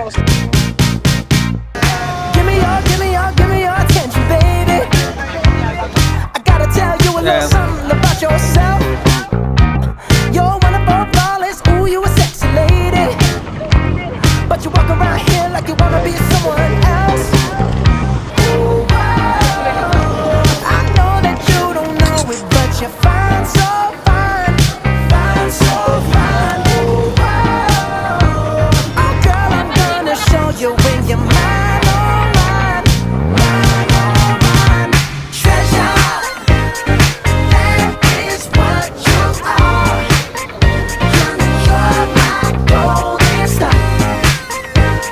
Give me your attention, baby. I gotta tell you a little something about yourself. You're wonderful, flawless, ooh, you a sexy lady. But you walk around here like you wanna be someone else. Ooh, I know that you don't know it, but you're fine, so fine, fine, so fine. Ooh, oh girl, I'm gonna show you when you're mine, oh mine, mine, oh mine. Treasure, that is what you are. You're my golden star.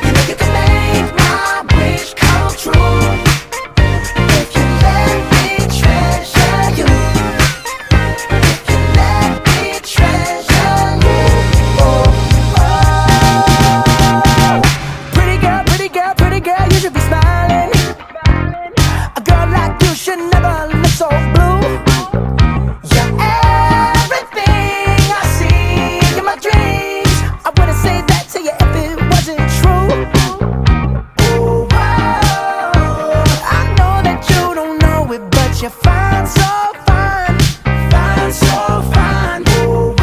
You know you can make my wish come true. If you let me treasure you. If you let me treasure you. Oh, oh. Pretty girl, pretty girl, pretty girl, you should be smiling. A girl like you should never look so blue. You're everything I see in my dreams. I wouldn't say that to you if it wasn't true. Ooh, I know that you don't know it, but you're fine, so fine, fine, so fine. Ooh,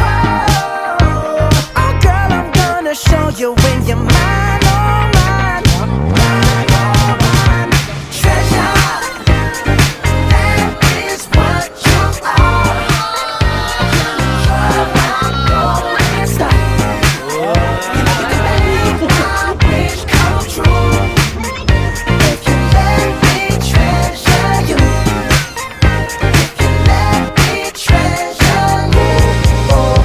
oh girl, I'm gonna show you when you're mine, oh mine, mine, oh mine. Treasure, that is what you are. You're my golden star. You know you can make my wish come true. If you let me treasure you. If you let me treasure you. Oh,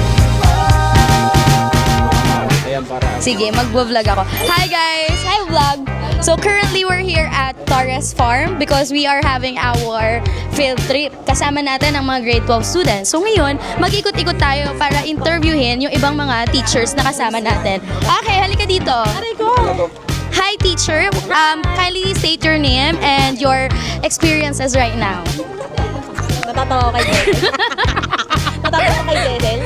Sige, magbo-vlog ako. Hi guys! Hi vlog! So currently we're here at Torres Farm because we are having our field trip. Kasama natin ang mga grade 12 students. So ngayon, mag-ikot-ikot tayo para interviewin yung ibang mga teachers na kasama natin. Okay, halika dito. Hi teacher, kindly state your name and your experiences right now. Natatawa ko kay Jedel. Natatawa ko kay Jedel.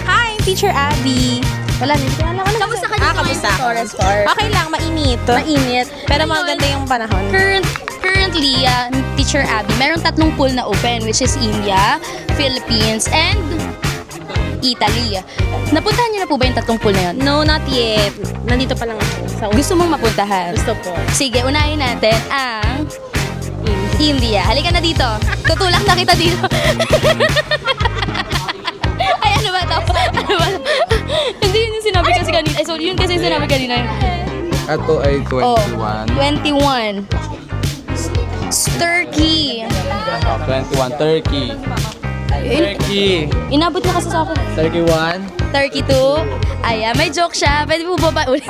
Hi, Teacher Abby. Wala, hindi ko alam. Kamusta ka dito kamusta? sa Torres Farm? Okay lang, mainit. Mainit. Pero Ngayon, maganda yung panahon. Currently, Teacher Abby, meron 3 pool na open, which is India, Philippines, and Italy. Napuntahan niyo na po ba yung 3 pool na yun? No, not yet. Nandito pa lang ako. Sa Gusto mong mapuntahan? Gusto po. Sige, unahin natin ang India. Halika na dito. Tutulak na kita dito. Ay, ano ba ito? Ano ba? Hindi yun yung sinabi kasi kanina. Ay, sorry, yun kasi yung sinabi kanina. Ito ay 21. Oh, 21. Turkey. 21, Turkey. Turkey. Inabot mo kasi sa akin. 31. Turkey 2. Ayan, may joke siya. Pwede mo ba ulit?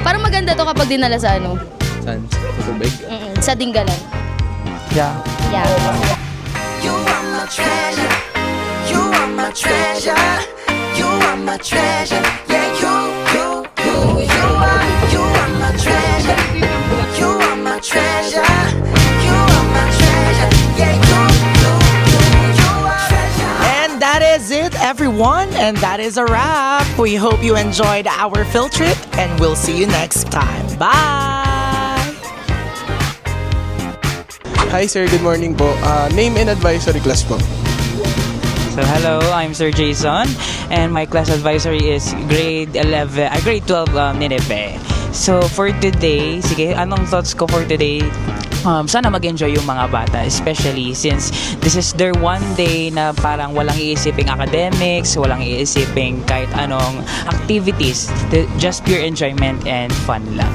Parang maganda to kapag dinala sa ano? Saan? Sa tubig? Sa Dinggalan. Yeah. Yeah. you are my treasure. You are my treasure. You are my treasure. Yeah, you are my treasure. You are my treasure. You are my treasure. Yeah, you are treasure. And that is it, everyone. And that is a wrap. We hope you enjoyed our field trip, and we'll see you next time. Bye. Hi sir, good morning po. Name and advisory class po. So hello, I'm Sir Jason and my class advisory is grade 12 Nineveh. So for today, sige, anong thoughts ko for today? Sana mag-enjoy yung mga bata, especially since this is their one day na parang walang iisiping academics, walang iisiping kahit anong activities, just pure enjoyment and fun lang.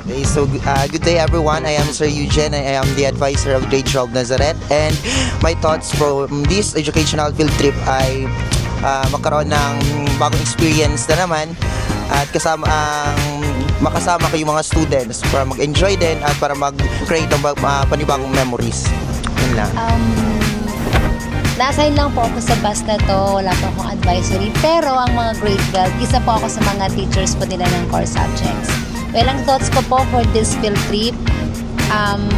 Okay, so good day everyone. I am Sir Eugene. I am the advisor of Grade 12 Nazareth, and my thoughts from this educational field trip ay magkaroon ng bagong experience na naman at makasama ko yung mga students para mag-enjoy din at para mag-create ng panibagong memories. Yun lang. Na-assign lang po ako sa bus na to, wala po akong advisory. Pero ang mga grade 12, isa po ako sa mga teachers po nila ng core subjects. Well, ang thoughts ko po for this field trip, I'm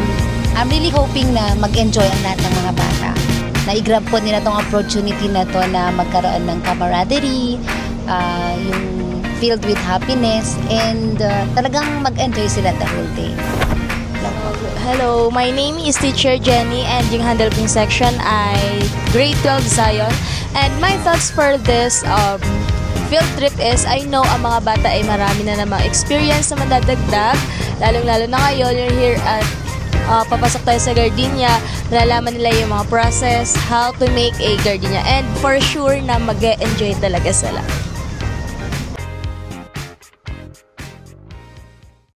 really hoping na mag-enjoy ang lahat ng mga bata. Na i-grab po nila tong opportunity na to na magkaroon ng camaraderie, yung filled with happiness, and talagang mag-enjoy sila the whole day. Hello, my name is Teacher Jenny and yung handle kong section ay Grade 12 Zion. And my thoughts for this field trip is I know ang mga bata ay marami na namang experience na madadagdag. Lalong-lalo na ngayon, you're here at papasok tayo sa gardenia, malalaman nila yung mga process, how to make a gardenia. And for sure na mag-enjoy talaga sila.